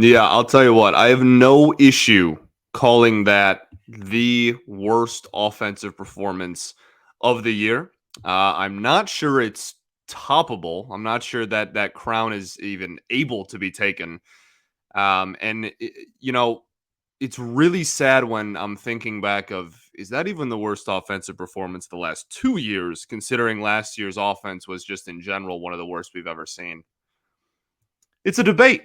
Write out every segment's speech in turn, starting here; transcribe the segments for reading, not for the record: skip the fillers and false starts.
Yeah, I'll tell you what, I have no issue calling that the worst offensive performance of the year. I'm not sure it's toppable. I'm not sure that that crown is even able to be taken. You know, it's really sad when I'm thinking back of, is that even the worst offensive performance the last 2 years, considering last year's offense was just in general one of the worst we've ever seen. It's a debate,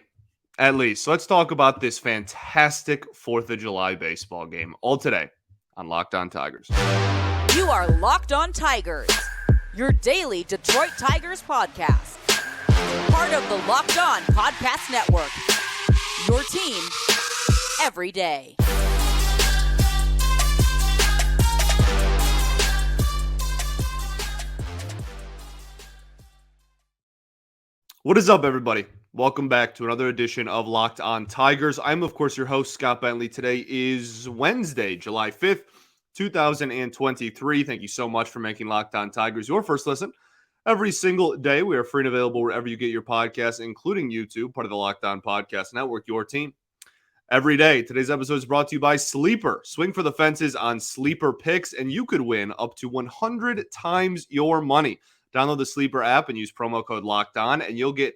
at least. So let's talk about this fantastic 4th of July baseball game, all today on Locked On Tigers. You are Locked On Tigers, your daily Detroit Tigers podcast. Part of the Locked On Podcast Network, your team every day. What is up, everybody? Welcome back to another edition of Locked On Tigers. I'm, of course, your host, Scott Bentley. Today is Wednesday, July 5th, 2023. Thank you so much for making Locked On Tigers your first listen every single day. We are free and available wherever you get your podcasts, including YouTube, part of the Locked On Podcast Network, your team every day. Today's episode is brought to you by Sleeper. Swing for the fences on Sleeper picks, and you could win up to 100 times your money. Download the Sleeper app and use promo code LOCKEDON, and you'll get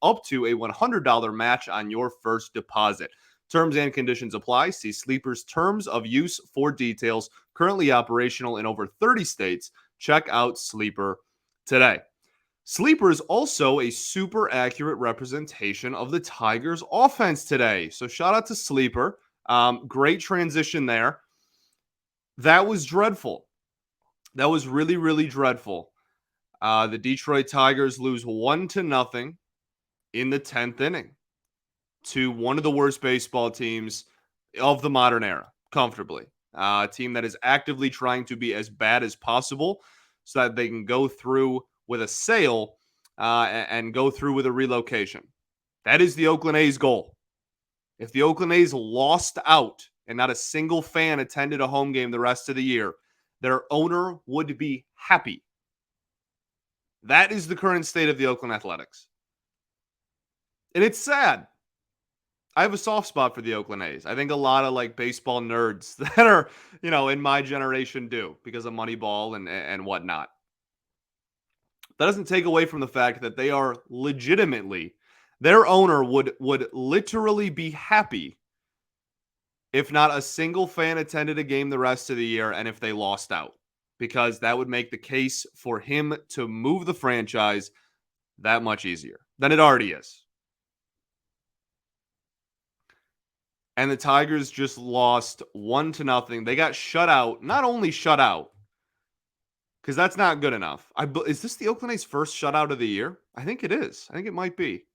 up to a $100 match on your first deposit. Terms and conditions apply. See Sleeper's terms of use for details. Currently operational in over 30 states. Check out Sleeper today. Sleeper is also a super accurate representation of the Tigers' offense today. So shout out to Sleeper. Great transition there. That was dreadful. That was really, really dreadful. The Detroit Tigers lose 1-0 in the 10th inning to one of the worst baseball teams of the modern era, comfortably. A team that is actively trying to be as bad as possible so that they can go through with a sale and go through with a relocation. That is the Oakland A's goal. If the Oakland A's lost out and not a single fan attended a home game the rest of the year, their owner would be happy. That is the current state of the Oakland Athletics. And it's sad. I have a soft spot for the Oakland A's. I think a lot of baseball nerds that are, in my generation do because of Moneyball and whatnot. That doesn't take away from the fact that they are legitimately, their owner would literally be happy if not a single fan attended a game the rest of the year and if they lost out, because that would make the case for him to move the franchise that much easier than it already is. And the Tigers just lost 1-0. They got shut out. Not only shut out, because that's not good enough. Is this the Oakland A's first shutout of the year? I think it is. I think it might be.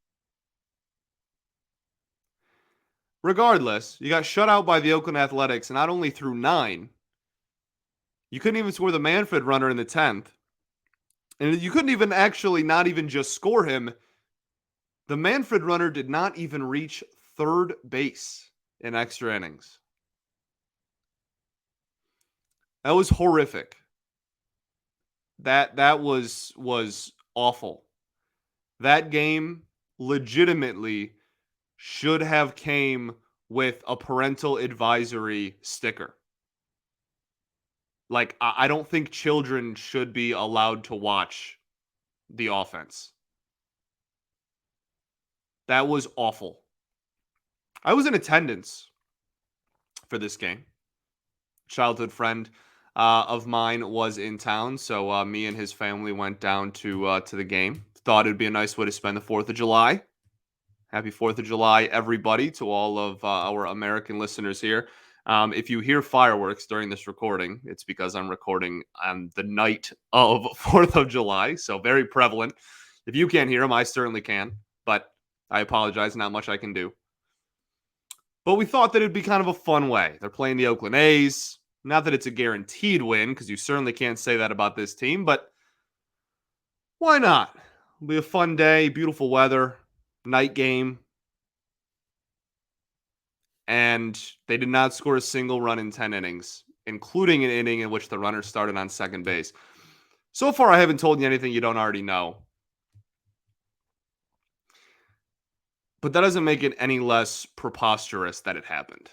Regardless, you got shut out by the Oakland Athletics, and not only through 9, you couldn't even score the Manfred runner in the 10th. And you couldn't even not even just score him. The Manfred runner did not even reach third base in extra innings. That was horrific. That was awful. That game legitimately should have came with a parental advisory sticker. I don't think children should be allowed to watch the offense. That was awful. I was in attendance for this game. Childhood friend of mine was in town, so me and his family went down to the game. Thought it'd be a nice way to spend the 4th of July. Happy 4th of July, everybody, to all of our American listeners here. If you hear fireworks during this recording, it's because I'm recording on the night of 4th of July, so very prevalent. If you can't hear them, I certainly can, but I apologize, not much I can do. But we thought that it'd be kind of a fun way. They're playing the Oakland A's. Not that it's a guaranteed win, because you certainly can't say that about this team, but why not? It'll be a fun day, beautiful weather, night game. And they did not score a single run in 10 innings, including an inning in which the runner started on second base. So far, I haven't told you anything you don't already know. But that doesn't make it any less preposterous that it happened.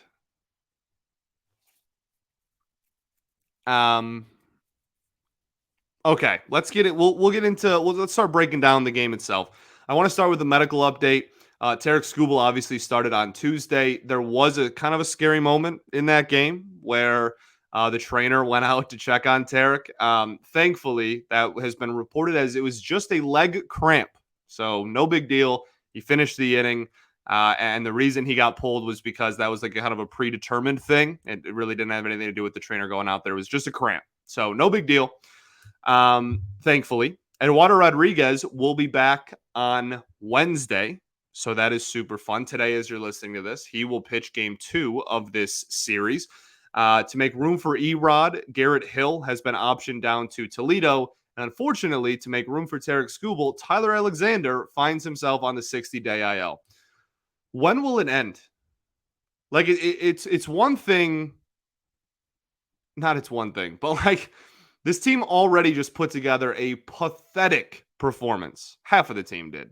Okay, let's get it. Let's start breaking down the game itself. I want to start with the medical update. Tarik Skubal obviously started on Tuesday. There was a kind of a scary moment in that game where the trainer went out to check on Tarik. Thankfully, that has been reported as it was just a leg cramp, so no big deal. He finished the inning. And the reason he got pulled was because that was like a kind of a predetermined thing. It really didn't have anything to do with the trainer going out there. It was just a cramp. So no big deal. Thankfully. Eduardo Rodriguez will be back on Wednesday. So that is super fun. Today, as you're listening to this, he will pitch game 2 of this series. To make room for Erod, Garrett Hill has been optioned down to Toledo. And unfortunately, to make room for Tarik Skubal, Tyler Alexander finds himself on the 60-day IL. When will it end? Like, it's one thing. Not it's one thing, but like, this team already just put together a pathetic performance. Half of the team did.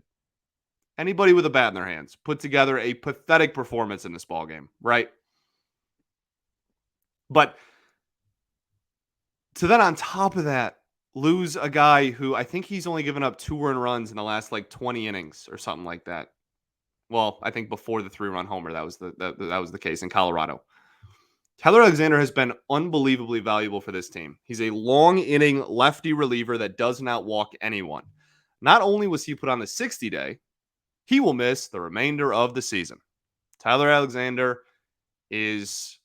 Anybody with a bat in their hands put together a pathetic performance in this ballgame, right? But to then on top of that, lose a guy who I think he's only given up 2 earned runs in the last like 20 innings or something like that. Well, I think before the 3-run homer, that was the case in Colorado. Tyler Alexander has been unbelievably valuable for this team. He's a long inning lefty reliever that does not walk anyone. Not only was he put on the 60-day, he will miss the remainder of the season. Tyler Alexander has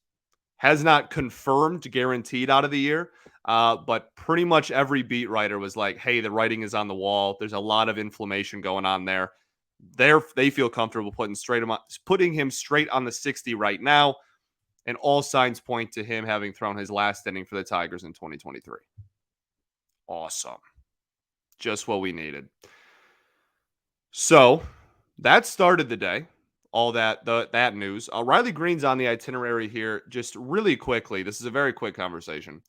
not confirmed guaranteed out of the year, but pretty much every beat writer was like, hey, the writing is on the wall. There's a lot of inflammation going on there. They feel comfortable putting him straight on the 60 right now. And all signs point to him having thrown his last inning for the Tigers in 2023. Awesome. Just what we needed. So that started the day. All that news. Riley Green's on the itinerary here just really quickly. This is a very quick conversation.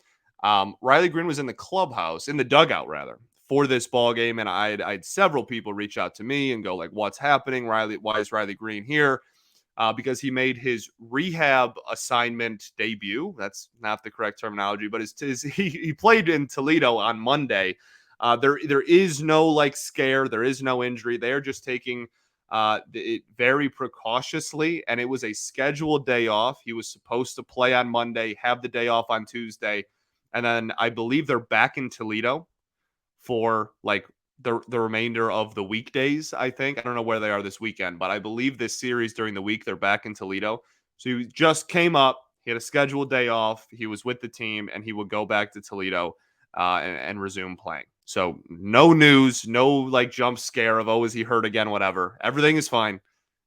Riley Green was in the clubhouse, in the dugout rather, for this ball game, and I had several people reach out to me and go like, "What's happening, Riley? Why is Riley Green here?" Because he made his rehab assignment debut. That's not the correct terminology, but he played in Toledo on Monday. There is no like scare. There is no injury. They're just taking it very precautiously, and it was a scheduled day off. He was supposed to play on Monday, have the day off on Tuesday, and then I believe they're back in Toledo for like the remainder of the weekdays, I think. I don't know where they are this weekend, but I believe this series during the week, they're back in Toledo. So he just came up. He had a scheduled day off. He was with the team, and he will go back to Toledo and resume playing. So no news, no like jump scare of, oh, is he hurt again, whatever. Everything is fine,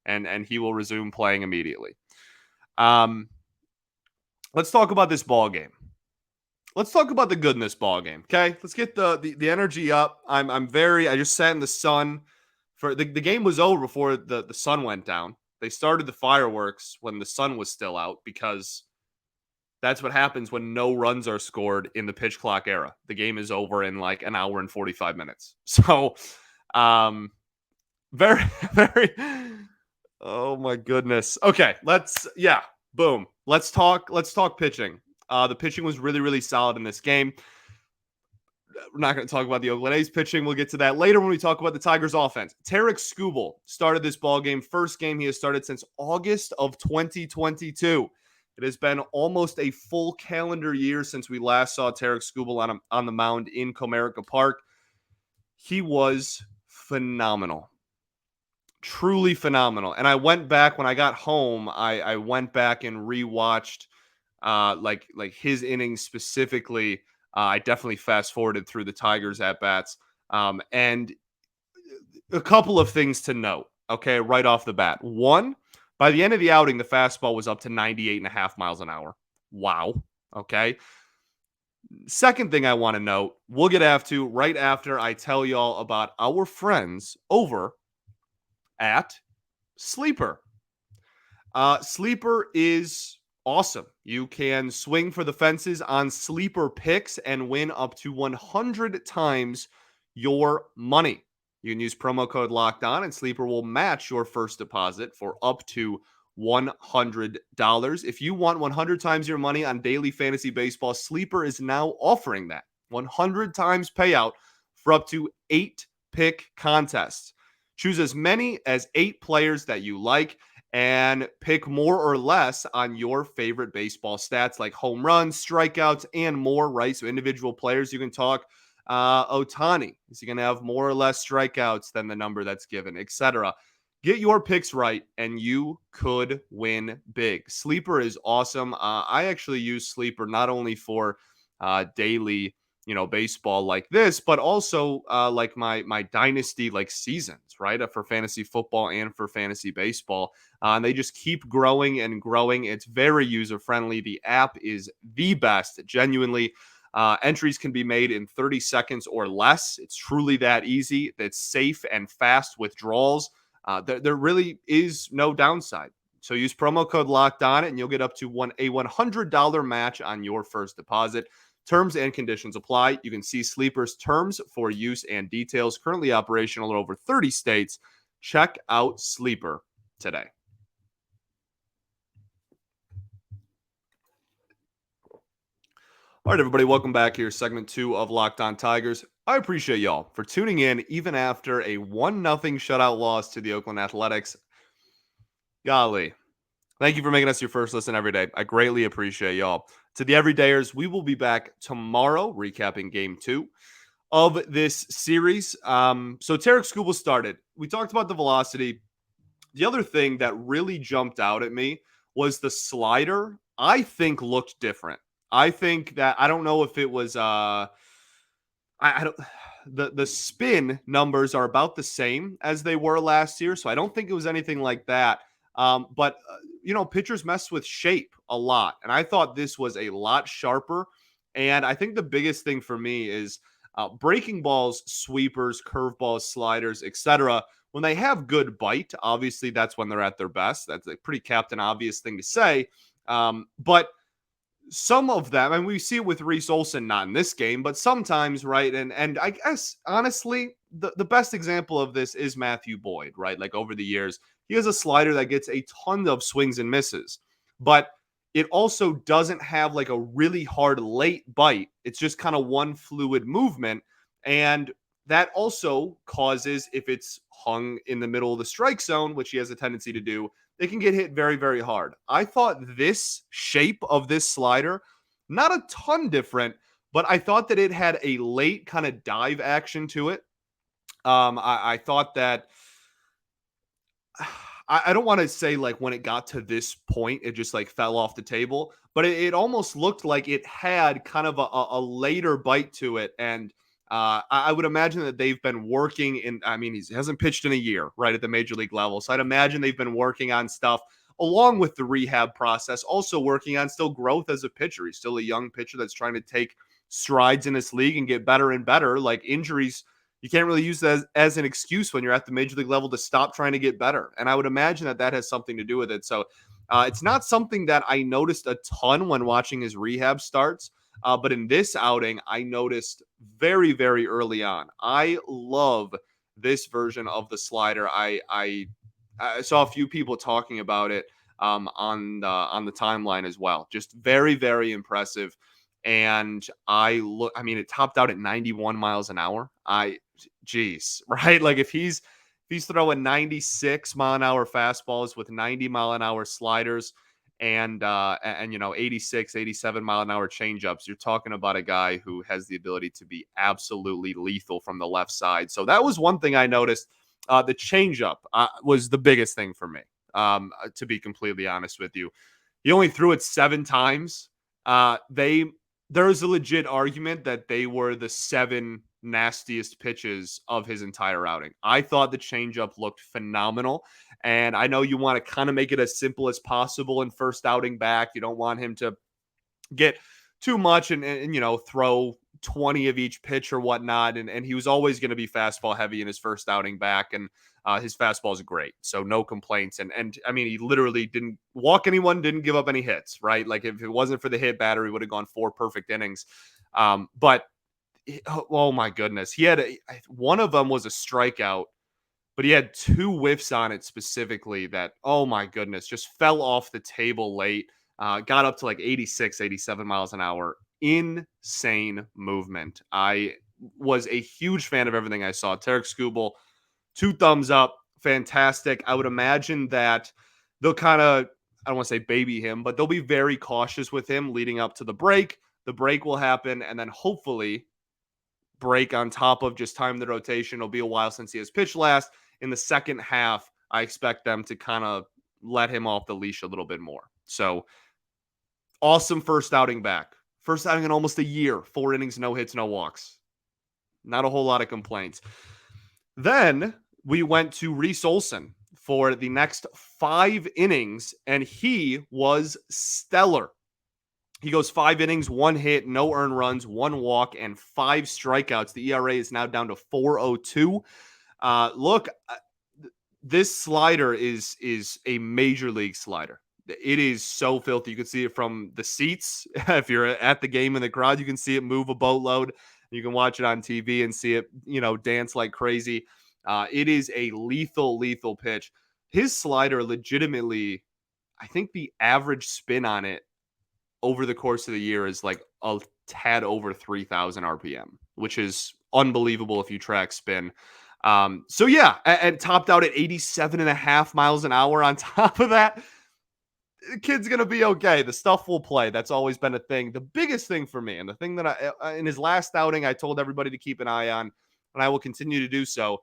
and he will resume playing immediately. Let's talk about this ball game. Let's talk about the good in this ball game, okay? Let's get the energy up. I just sat in the sun. For the game was over before the sun went down. They started the fireworks when the sun was still out because that's what happens when no runs are scored in the pitch clock era. The game is over in like an hour and 45 minutes. So, very, very, oh my goodness. Okay, boom. Let's talk pitching. The pitching was really, really solid in this game. We're not going to talk about the Oakland A's pitching. We'll get to that later when we talk about the Tigers offense. Tarik Skubal started this ball game. First game he has started since August of 2022. It has been almost a full calendar year since we last saw Tarik Skubal on the mound in Comerica Park. He was phenomenal. Truly phenomenal. And I went back when I got home. I went back and rewatched like his innings specifically. I definitely fast forwarded through the Tigers at bats. And a couple of things to note, okay, right off the bat. One, by the end of the outing, the fastball was up to 98.5 miles an hour. Wow. Okay. Second thing I want to note, we'll get to right after I tell y'all about our friends over at Sleeper. Sleeper is awesome. You can swing for the fences on Sleeper picks and win up to 100 times your money. You can use promo code Locked On, and Sleeper will match your first deposit for up to $100. If you want 100 times your money on daily fantasy baseball, Sleeper is now offering that 100 times payout for up to 8 pick contests. Choose as many as 8 players that you like and pick more or less on your favorite baseball stats like home runs, strikeouts, and more, right? So individual players, you can talk Ohtani. Is he going to have more or less strikeouts than the number that's given, etc.? Get your picks right, and you could win big. Sleeper is awesome. I actually use Sleeper not only for daily, baseball like this, but also like my dynasty like seasons, right? For fantasy football and for fantasy baseball. And they just keep growing and growing. It's very user friendly. The app is the best, genuinely. Entries can be made in 30 seconds or less. It's truly that easy. It's safe and fast withdrawals. There really is no downside. So use promo code Locked On, and you'll get up to a $100 match on your first deposit. Terms and conditions apply. You can see Sleeper's terms for use and details. Currently operational in over 30 states. Check out Sleeper today. All right, everybody, welcome back here. Segment 2 of Locked On Tigers. I appreciate y'all for tuning in even after a 1-0 shutout loss to the Oakland Athletics. Golly. Thank you for making us your first listen every day. I greatly appreciate y'all. To the everydayers, we will be back tomorrow recapping game 2 of this series. So Tarik Skubal started. We talked about the velocity. The other thing that really jumped out at me was the slider, I think, looked different. I think that, I don't know if it was I don't, the spin numbers are about the same as they were last year, so I don't think it was anything like that. But pitchers mess with shape a lot, and I thought this was a lot sharper. And I think the biggest thing for me is breaking balls, sweepers, curveballs, sliders, etc. When they have good bite, obviously that's when they're at their best. That's a pretty Captain Obvious thing to say. But some of them, and we see it with Rhys Olson, not in this game, but sometimes, right? And I guess, honestly, the best example of this is Matthew Boyd, right? Like over the years, he has a slider that gets a ton of swings and misses, but it also doesn't have like a really hard late bite. It's just kind of one fluid movement. And that also causes, if it's hung in the middle of the strike zone, which he has a tendency to do, they can get hit very, very hard. I thought this shape of this slider, not a ton different, but I thought that it had a late kind of dive action to it. I thought that I don't want to say like when it got to this point, it just like fell off the table, but it almost looked like it had kind of a later bite to it. And I would imagine that they've been working he hasn't pitched in a year, right, at the major league level. So I'd imagine they've been working on stuff along with the rehab process, also working on still growth as a pitcher. He's still a young pitcher that's trying to take strides in this league and get better and better. Like injuries, you can't really use that as an excuse when you're at the major league level to stop trying to get better. And I would imagine that has something to do with it. So it's not something that I noticed a ton when watching his rehab starts. But in this outing, I noticed very, very early on. I love this version of the slider. I saw a few people talking about it on the timeline as well. Just very, very impressive. And it topped out at 91 miles an hour. Right? Like if he's throwing 96 mile an hour fastballs with 90 mile an hour sliders and 86, 87 mile an hour changeups, you're talking about a guy who has the ability to be absolutely lethal from the left side. So that was one thing I noticed. The changeup was the biggest thing for me, to be completely honest with you. He only threw it 7 times. There's a legit argument that they were the 7 nastiest pitches of his entire outing. I thought the changeup looked phenomenal. And I know you want to kind of make it as simple as possible in first outing back. You don't want him to get too much and throw 20 of each pitch or whatnot. And he was always going to be fastball heavy in his first outing back. And his fastball is great. So no complaints. And he literally didn't walk anyone, didn't give up any hits, right? Like if it wasn't for the hit batter, he would have gone 4 perfect innings. But oh my goodness. He had one of them was a strikeout, but he had 2 whiffs on it specifically that, oh my goodness, just fell off the table late. Got up to like 86, 87 miles an hour. Insane movement. I was a huge fan of everything I saw. Tarik Skubal, 2 thumbs up. Fantastic. I would imagine that they'll kind of, I don't want to say baby him, but they'll be very cautious with him leading up to the break. The break will happen, and then hopefully break on top of just time the rotation. It'll be a while since he has pitched last. In the second half, I expect them to kind of let him off the leash a little bit more. So awesome first outing back. First outing in almost a year. 4 innings, no hits, no walks. Not a whole lot of complaints. Then we went to Rhys Olson for the next 5 innings, and he was stellar. He goes 5 innings, 1 hit, no earned runs, 1 walk, and 5 strikeouts. The ERA is now down to 4.02. Look, this slider is a major league slider. It is so filthy. You can see it from the seats. If you're at the game in the crowd, you can see it move a boatload. You can watch it on TV and see it, dance like crazy. It is a lethal pitch. His slider legitimately, I think the average spin on it over the course of the year is like a tad over 3,000 RPM, which is unbelievable if you track spin. So yeah, and topped out at 87.5 miles an hour on top of that. The kid's going to be okay. The stuff will play. That's always been a thing. The biggest thing for me, and the thing that in his last outing, I told everybody to keep an eye on, and I will continue to do so.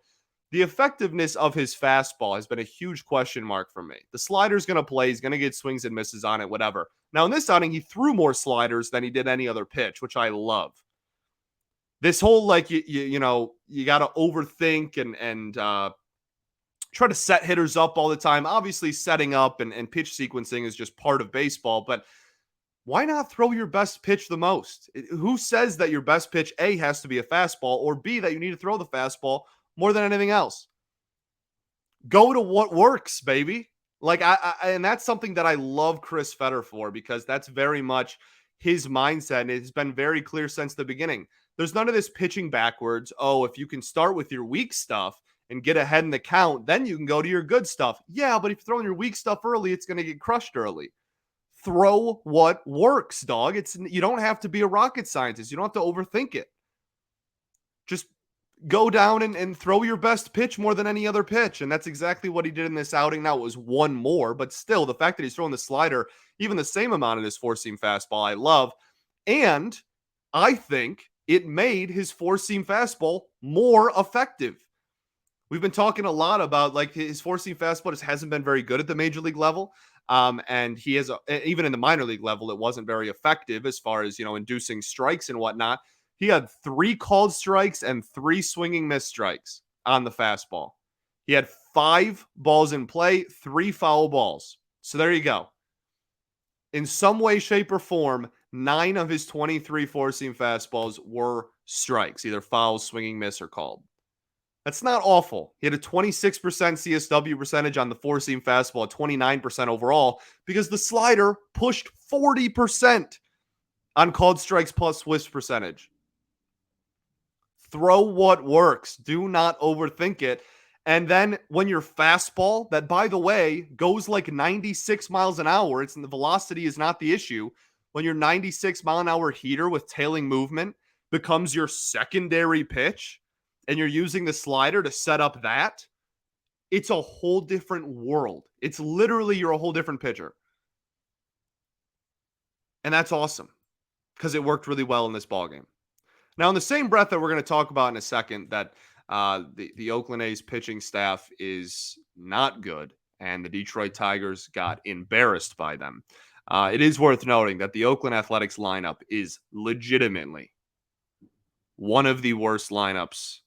The effectiveness of his fastball has been a huge question mark for me. The slider's going to play. He's going to get swings and misses on it, whatever. Now, in this outing, he threw more sliders than he did any other pitch, which I love. This whole, like, you got to overthink and try to set hitters up all the time. Obviously, setting up and pitch sequencing is just part of baseball, but why not throw your best pitch the most? Who says that your best pitch, A, has to be a fastball, or B, that you need to throw the fastball more than anything else? Go to what works, baby. Like, and that's something that I love Chris Fetter for, because that's very much his mindset, and it's been very clear since the beginning. There's none of this pitching backwards. Oh, if you can start with your weak stuff and get ahead in the count, then you can go to your good stuff. Yeah, but if you're throwing your weak stuff early, it's going to get crushed early. Throw what works, dog. You don't have to be a rocket scientist. You don't have to overthink it. Just go down and throw your best pitch more than any other pitch. And that's exactly what he did in this outing. Now, it was 1 more, but still, the fact that he's throwing the slider even the same amount of his 4-seam fastball, I love. And I think it made his 4-seam fastball more effective. We've been talking a lot about, like, his 4-seam fastball just hasn't been very good at the major league level. And he has, even in the minor league level, it wasn't very effective as far as, inducing strikes and whatnot. He had 3 called strikes and 3 swinging miss strikes on the fastball. He had 5 balls in play, 3 foul balls. So there you go. In some way, shape, or form, 9 of his 23 4-seam fastballs were strikes, either fouls, swinging miss, or called. That's not awful. He had a 26% CSW percentage on the 4-seam fastball, 29% overall, because the slider pushed 40% on called strikes plus whiffs percentage. Throw what works. Do not overthink it. And then when your fastball, that, by the way, goes like 96 miles an hour, the velocity is not the issue. When your 96 mile an hour heater with tailing movement becomes your secondary pitch, and you're using the slider to set up that, it's a whole different world. It's literally, you're a whole different pitcher. And that's awesome, because it worked really well in this ballgame. Now, in the same breath that we're going to talk about in a second, that the Oakland A's pitching staff is not good, and the Detroit Tigers got embarrassed by them. It is worth noting that the Oakland Athletics lineup is legitimately one of the worst lineups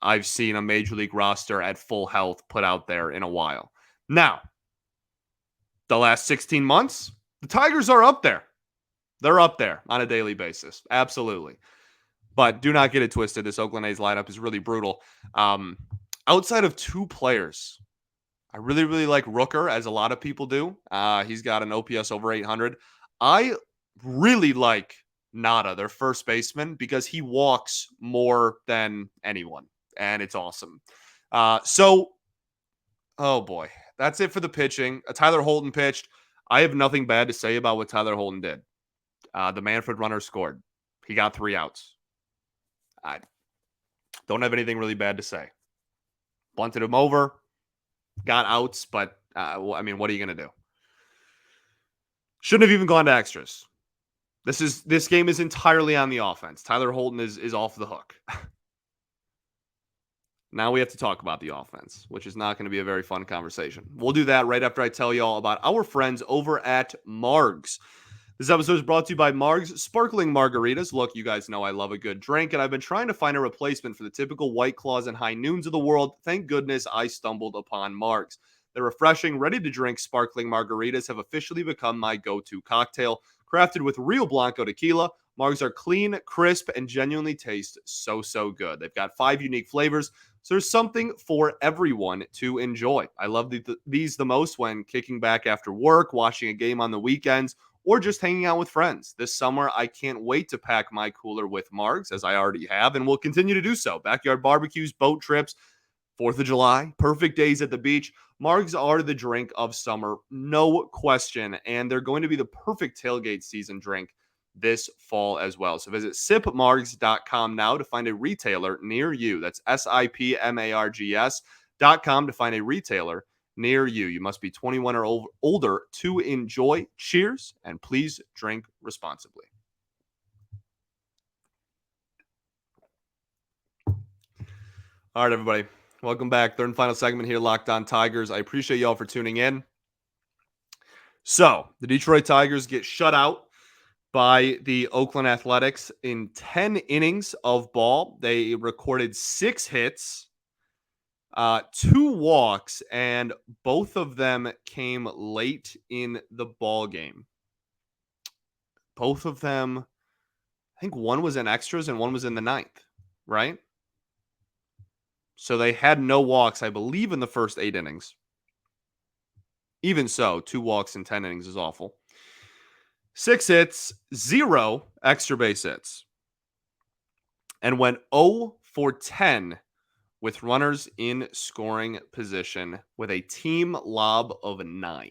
I've seen a major league roster at full health put out there in a while. Now, the last 16 months, the Tigers are up there. They're up there on a daily basis. Absolutely. But do not get it twisted. This Oakland A's lineup is really brutal. Outside of 2 players, I really, really like Rooker, as a lot of people do. He's got an OPS over 800. I really like Nada, their first baseman, because he walks more than anyone, and it's awesome. Oh boy, that's it for the pitching. Tyler Holton pitched. I have nothing bad to say about what Tyler Holton did. The Manfred runner scored. He got 3 outs. I don't have anything really bad to say. Bunted him over, got outs, but what are you going to do? Shouldn't have even gone to extras. This game is entirely on the offense. Tyler Holton is off the hook. Now we have to talk about the offense, which is not going to be a very fun conversation. We'll do that right after I tell you all about our friends over at Margs. This episode is brought to you by Margs Sparkling Margaritas. Look, you guys know I love a good drink, and I've been trying to find a replacement for the typical White Claws and High Noons of the world. Thank goodness I stumbled upon Margs. Their refreshing, ready-to-drink sparkling margaritas have officially become my go-to cocktail. Crafted with real Blanco tequila, Margs are clean, crisp, and genuinely taste so good. They've got 5 unique flavors, so there's something for everyone to enjoy. I love these the most when kicking back after work, watching a game on the weekends, or just hanging out with friends. This summer, I can't wait to pack my cooler with Margs, as I already have, and will continue to do so. Backyard barbecues, boat trips, 4th of July, perfect days at the beach. Margs are the drink of summer, no question, and they're going to be the perfect tailgate season drink this fall as well. So visit sipmargs.com now to find a retailer near you. That's SIPMARGS.com to find a retailer near you. You must be 21 or older to enjoy. Cheers, and please drink responsibly. All right, everybody. Welcome back. Third and final segment here, Locked On Tigers. I appreciate y'all for tuning in. So, the Detroit Tigers get shut out by the Oakland Athletics in 10 innings of ball. They recorded 6 hits, 2 walks, and both of them came late in the ball game. Both of them, I think one was in extras and one was in the 9th, right? So they had no walks, I believe, in the first 8 innings. Even so, 2 walks in 10 innings is awful. 6 hits, 0 extra base hits. And went 0 for 10 with runners in scoring position with a team lob of 9.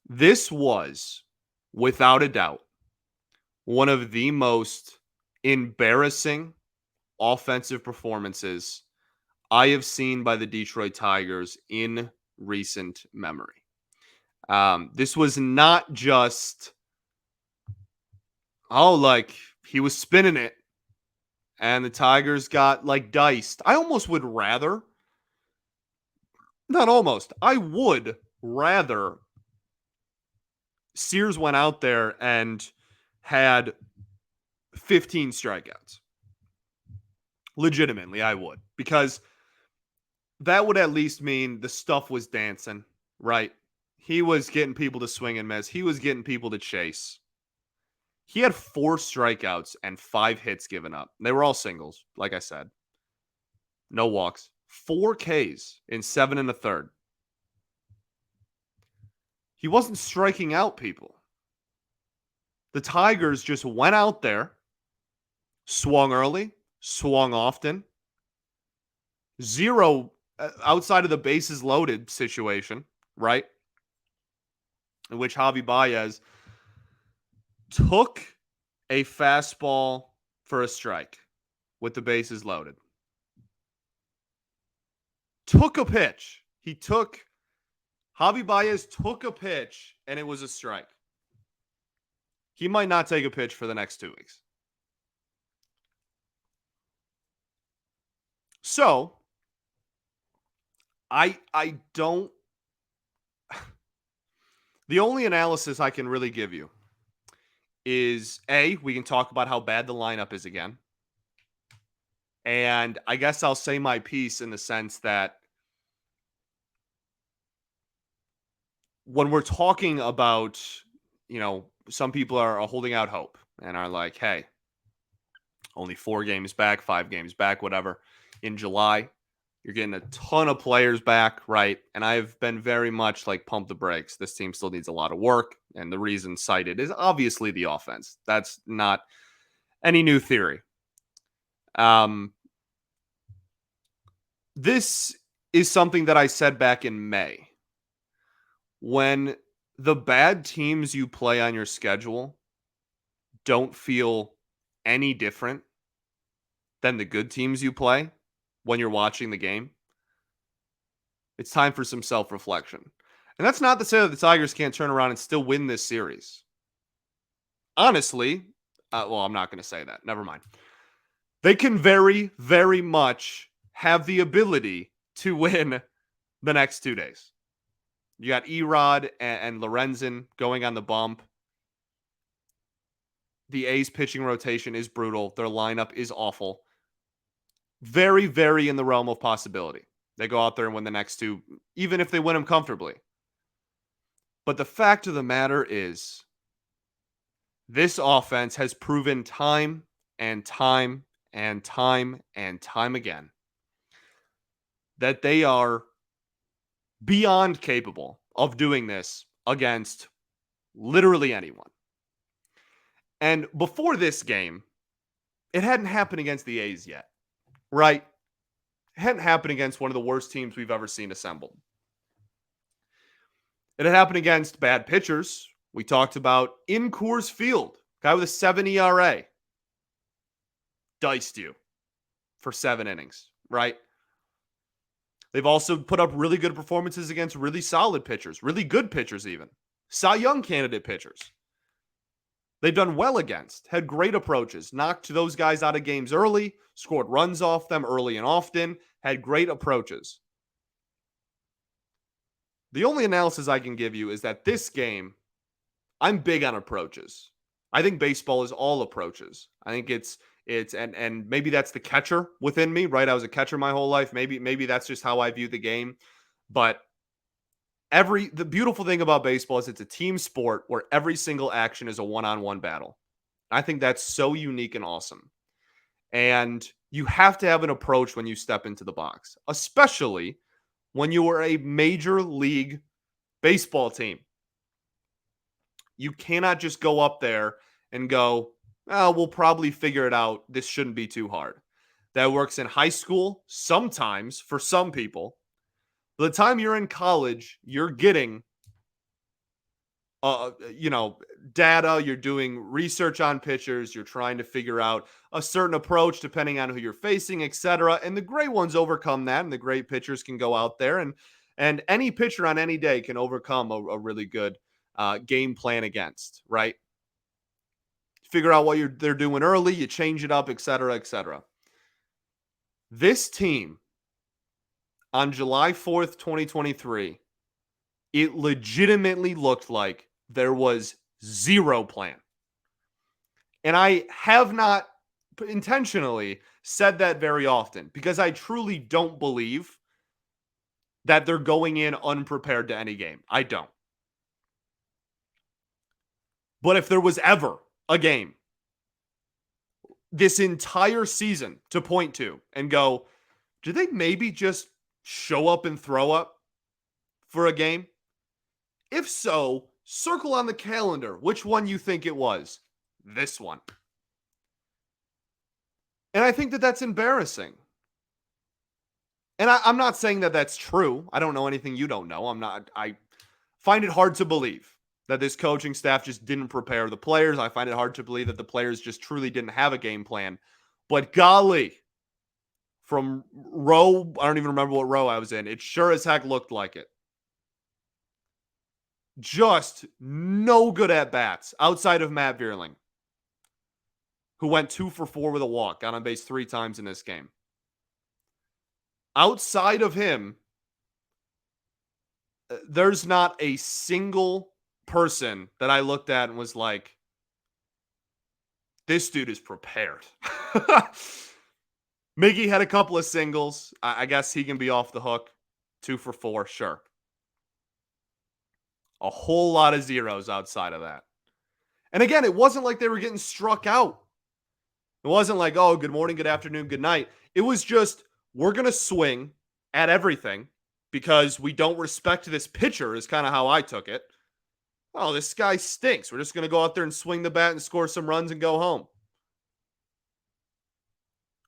This was, without a doubt, one of the most embarrassing offensive performances I have seen by the Detroit Tigers in recent memory. This was not just, he was spinning it and the Tigers got diced. I would rather Sears went out there and had 15 strikeouts. Legitimately, I would. Because that would at least mean the stuff was dancing, right? He was getting people to swing and miss. He was getting people to chase. He had 4 strikeouts and 5 hits given up. They were all singles, like I said. No walks. 4 Ks in 7 1/3. He wasn't striking out people. The Tigers just went out there, swung early, swung often. 0 outside of the bases loaded situation, right? In which Javi Baez took a fastball for a strike with the bases loaded. Took a pitch. Javi Baez took a pitch and it was a strike. He might not take a pitch for the next 2 weeks. So, I don't. The only analysis I can really give you is we can talk about how bad the lineup is again. And I guess I'll say my piece in the sense that when we're talking about, some people are holding out hope and are like, hey, only 4 games back, 5 games back, whatever, in July. You're getting a ton of players back, right? And I've been very much like pump the brakes. This team still needs a lot of work. And the reason cited is obviously the offense. That's not any new theory. This is something that I said back in May. When the bad teams you play on your schedule don't feel any different than the good teams you play when you're watching the game, it's time for some self-reflection. And that's not to say that the Tigers can't turn around and still win this series. Honestly, I'm not going to say that. Never mind. They can very, very much have the ability to win the next 2 days. You got Erod and Lorenzen going on the bump. The A's pitching rotation is brutal. Their lineup is awful. Very, very in the realm of possibility. They go out there and win the next 2, even if they win them comfortably. But the fact of the matter is, this offense has proven time and time and time and time again that they are beyond capable of doing this against literally anyone. And before this game, it hadn't happened against the A's yet, right? It hadn't happened against one of the worst teams we've ever seen assembled. It had happened against bad pitchers. We talked about in Coors Field, guy with a 7 ERA. Diced you for 7 innings, right? They've also put up really good performances against really solid pitchers, really good pitchers even. Cy Young candidate pitchers. They've done well against, had great approaches, knocked those guys out of games early, scored runs off them early and often, had great approaches. The only analysis I can give you is that this game, I'm big on approaches. I think baseball is all approaches. I think it's and maybe that's the catcher within me, right? I was a catcher my whole life. Maybe that's just how I view the game. But the beautiful thing about baseball is it's a team sport where every single action is a one-on-one battle. I think that's so unique and awesome. And you have to have an approach when you step into the box, especially when you are a major league baseball team. You cannot just go up there and go, oh, we'll probably figure it out. This shouldn't be too hard. That works in high school, sometimes for some people. By the time you're in college, you're getting, data. You're doing research on pitchers. You're trying to figure out a certain approach depending on who you're facing, etc. And the great ones overcome that, and the great pitchers can go out there and any pitcher on any day can overcome a really good game plan against, right? Figure out what they're doing early, you change it up, etc., etc. This team, on July 4th, 2023, it legitimately looked like there was zero plan. And I have not intentionally said that very often because I truly don't believe that they're going in unprepared to any game. I don't. But if there was ever a game this entire season to point to and go, did they maybe just show up and throw up for a game? If so, circle on the calendar which one you think it was. This one. And I think that that's embarrassing. And I'm not saying that that's true. I don't know anything you don't know. I find it hard to believe that this coaching staff just didn't prepare the players. I find it hard to believe that the players just truly didn't have a game plan. But golly, from row, I don't even remember what row I was in. It sure as heck looked like it. Just no good at bats outside of Matt Vierling, who went 2 for 4 with a walk, got on base 3 times in this game. Outside of him, there's not a single person that I looked at and was like, this dude is prepared. Miggy had a couple of singles. I guess he can be off the hook. 2 for 4, sure. A whole lot of zeros outside of that. And again, it wasn't like they were getting struck out. It wasn't like, oh, good morning, good afternoon, good night. It was just, we're going to swing at everything because we don't respect this pitcher is kind of how I took it. Oh, this guy stinks. We're just going to go out there and swing the bat and score some runs and go home.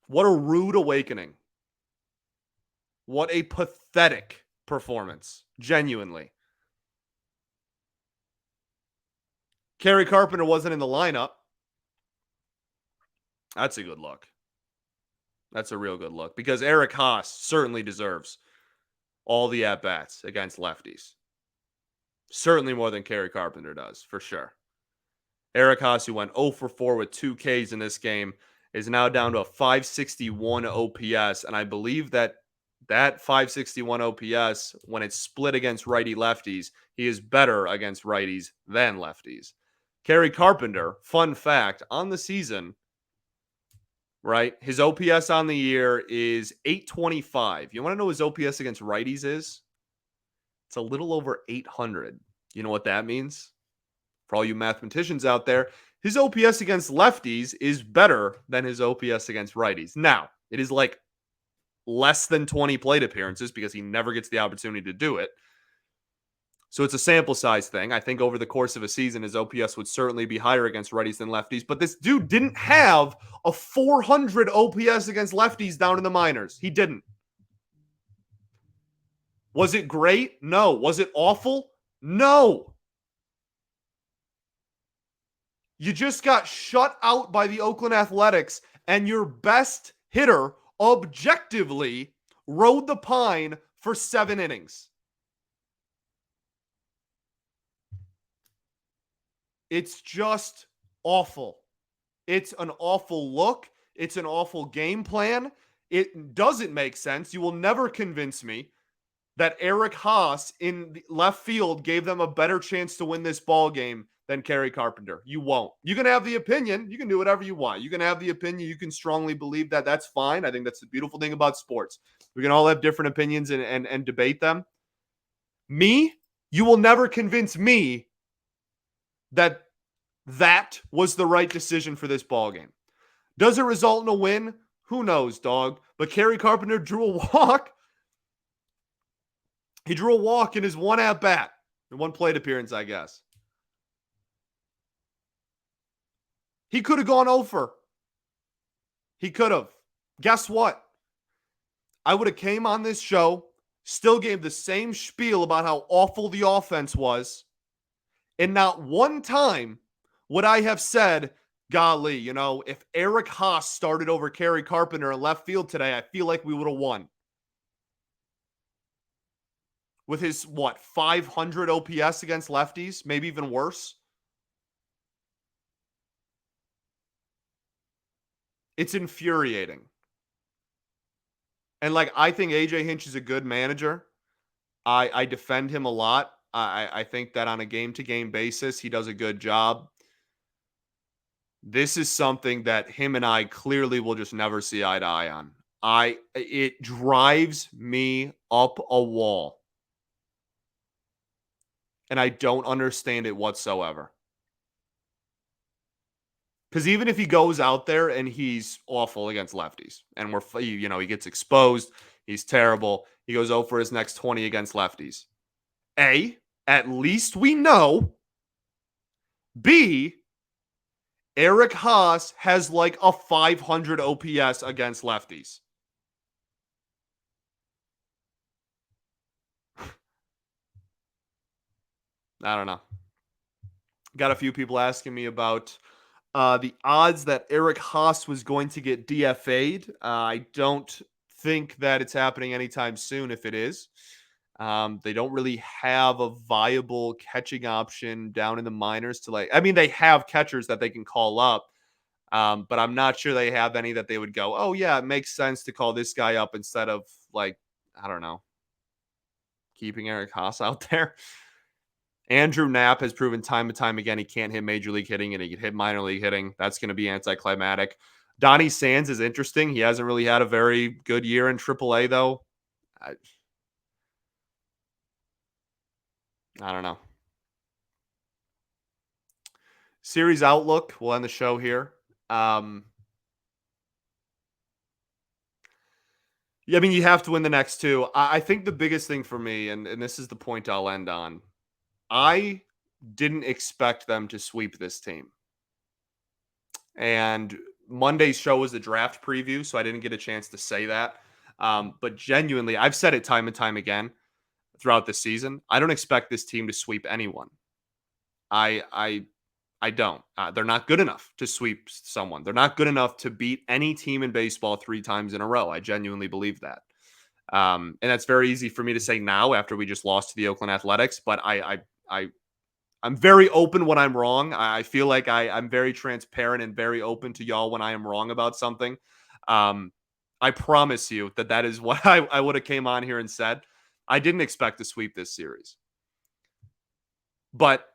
What a rude awakening. What a pathetic performance. Genuinely. Kerry Carpenter wasn't in the lineup. That's a good look. That's a real good look because Eric Haas certainly deserves all the at-bats against lefties. Certainly more than Kerry Carpenter does, for sure. Eric Haas, who went 0 for 4 with 2 Ks in this game, is now down to a 561 OPS, and I believe that 561 OPS, when it's split against righty-lefties, he is better against righties than lefties. Kerry Carpenter, fun fact, on the season, right, his OPS on the year is 825. You want to know his OPS against righties is? It's a little over 800. You know what that means? For all you mathematicians out there, his OPS against lefties is better than his OPS against righties. Now, it is like less than 20 plate appearances because he never gets the opportunity to do it. So it's a sample size thing. I think over the course of a season, his OPS would certainly be higher against righties than lefties. But this dude didn't have a 400 OPS against lefties down in the minors. He didn't. Was it great? No. Was it awful? No. You just got shut out by the Oakland Athletics, and your best hitter objectively rode the pine for 7 innings. It's just awful. It's an awful look. It's an awful game plan. It doesn't make sense. You will never convince me that Eric Haas in the left field gave them a better chance to win this ball game than Kerry Carpenter. You won't. You can have the opinion. You can do whatever you want. You can have the opinion. You can strongly believe that. That's fine. I think that's the beautiful thing about sports. We can all have different opinions and debate them. Me, you will never convince me that was the right decision for this ball game. Does it result in a win? Who knows, dog? But Kerry Carpenter drew a walk. He drew a walk in his one at-bat. In one plate appearance, I guess. He could have gone over. He could have. Guess what? I would have came on this show, still gave the same spiel about how awful the offense was, and not one time would I have said, golly, if Eric Haas started over Kerry Carpenter in left field today, I feel like we would have won. With his, 500 OPS against lefties? Maybe even worse. It's infuriating. And, I think AJ Hinch is a good manager. I defend him a lot. I think that on a game-to-game basis, he does a good job. This is something that him and I clearly will just never see eye to eye on. It drives me up a wall. And I don't understand it whatsoever. Because even if he goes out there and he's awful against lefties, and he gets exposed, he's terrible, he goes 0 for his next 20 against lefties. A, at least we know. B, Eric Haas has a 500 OPS against lefties. I don't know. Got a few people asking me about the odds that Eric Haas was going to get DFA'd. I don't think that it's happening anytime soon if it is. They don't really have a viable catching option down in the minors they have catchers that they can call up, but I'm not sure they have any that they would go, oh yeah, it makes sense to call this guy up instead of I don't know, keeping Eric Haas out there. Andrew Knapp has proven time and time again he can't hit major league hitting and he can hit minor league hitting. That's going to be anticlimactic. Donnie Sands is interesting. He hasn't really had a very good year in AAA, though. I don't know. Series outlook. We'll end the show here. Yeah, I mean, you have to win the next two. I think the biggest thing for me, and this is the point I'll end on, I didn't expect them to sweep this team. And Monday's show was the draft preview, so I didn't get a chance to say that. But genuinely, I've said it time and time again throughout the season. I don't expect this team to sweep anyone. I don't. They're not good enough to sweep someone. They're not good enough to beat any team in baseball 3 times in a row. I genuinely believe that. And that's very easy for me to say now after we just lost to the Oakland Athletics. But I'm very open when I'm wrong. I feel like I'm very transparent and very open to y'all when I am wrong about something. I promise you that is what I would have came on here and said. I didn't expect to sweep this series, but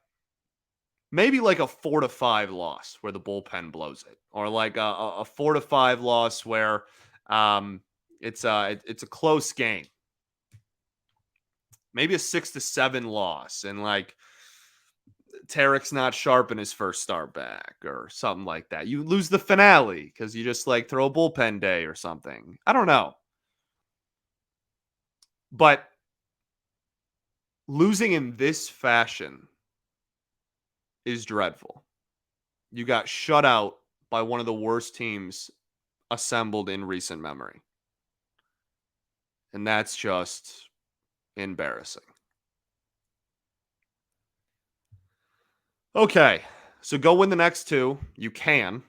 maybe like a 4-5 loss where the bullpen blows it, or like a 4-5 loss where it's a close game. Maybe a 6-7 loss, and like Tarik's not sharp in his first start back or something like that. You lose the finale because you just like throw a bullpen day or something. I don't know. But losing in this fashion is dreadful. You got shut out by one of the worst teams assembled in recent memory. And that's just embarrassing. Okay, so go win the next two. You can.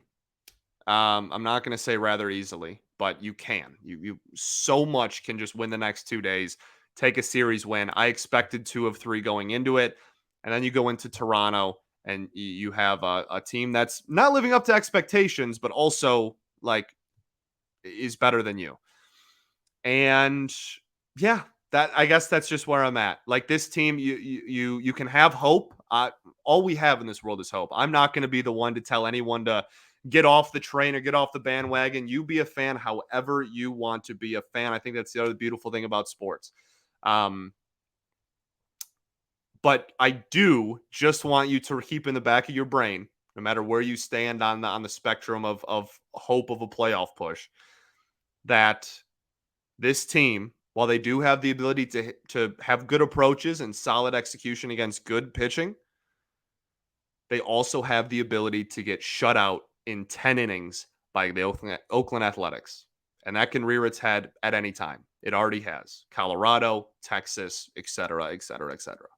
I'm not going to say rather easily, but you can. You so much can just win the next 2 days, take a series win. I expected 2 of 3 going into it, and then you go into Toronto and you have a team that's not living up to expectations, but also like is better than you. And yeah, that I guess that's just where I'm at. Like this team, you can have hope. All we have in this world is hope. I'm not going to be the one to tell anyone to get off the train or get off the bandwagon. You be a fan however you want to be a fan. I think that's the other beautiful thing about sports. But I do just want you to keep in the back of your brain, no matter where you stand on the spectrum of hope of a playoff push, that this team, while they do have the ability to have good approaches and solid execution against good pitching, they also have the ability to get shut out in 10 innings by the Oakland Athletics. And that can rear its head at any time. It already has. Colorado, Texas, et cetera, et cetera, et cetera.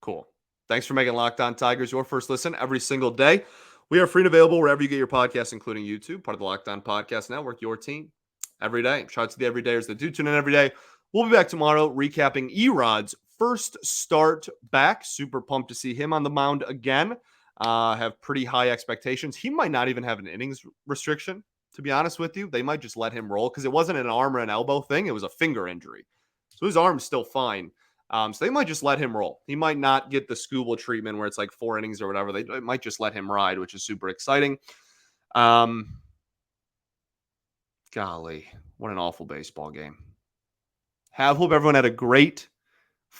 Cool. Thanks for making Locked On Tigers your first listen every single day. We are free and available wherever you get your podcasts, including YouTube, part of the Locked On Podcast Network, your team every day. Shout out to the everydayers that do tune in every day. We'll be back tomorrow recapping Erod's first start back. Super pumped to see him on the mound again. Have pretty high expectations. He might not even have an innings restriction, to be honest with you. They might just let him roll because it wasn't an arm or an elbow thing. It was a finger injury. So his arm's still fine. So they might just let him roll. He might not get the Skubal treatment where it's like 4 innings or whatever. They might just let him ride, which is super exciting. Golly, what an awful baseball game. Hope everyone had a great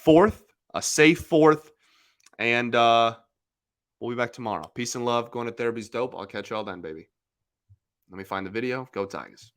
4th, a safe 4th, and we'll be back tomorrow. Peace and love. Going to therapy's dope. I'll catch y'all then, baby. Let me find the video. Go Tigers.